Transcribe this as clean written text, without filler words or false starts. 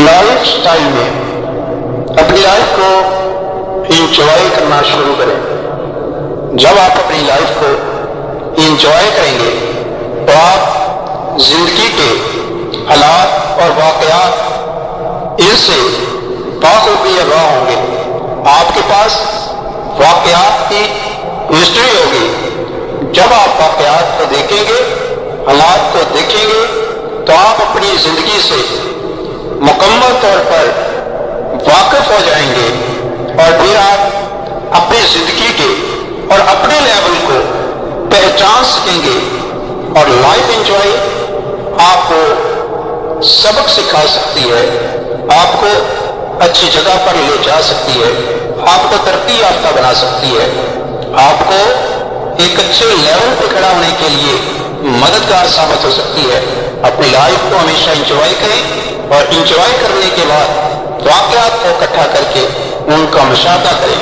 Life style میں اپنی life کو انجوائے کرنا شروع کریں۔ جب آپ اپنی لائف کو انجوائے کریں گے تو آپ زندگی کے حالات اور واقعات ان سے پاک و بے آگاہ ہوں گے۔ آپ کے پاس واقعات کی ہسٹری ہوگی۔ جب آپ واقعات کو دیکھیں گے، حالات کو دیکھیں گے، تو آپ اپنی زندگی سے مکمل طور پر واقف ہو جائیں گے، اور پھر آپ اپنی زندگی کے اور اپنے لیول کو پہچان سکیں گے، اور لائف انجوائے آپ کو سبق سکھا سکتی ہے، آپ کو اچھی جگہ پر لے جا سکتی ہے، آپ کو ترقی یافتہ بنا سکتی ہے، آپ کو ایک اچھے لیول پہ کھڑا ہونے کے لیے مددگار ثابت ہو سکتی ہے۔ اپنی لائف کو ہمیشہ انجوائے کریں، اور انجوائے کرنے کے بعد واقعات کو اکٹھا کر کے ان کا مشاہدہ کریں۔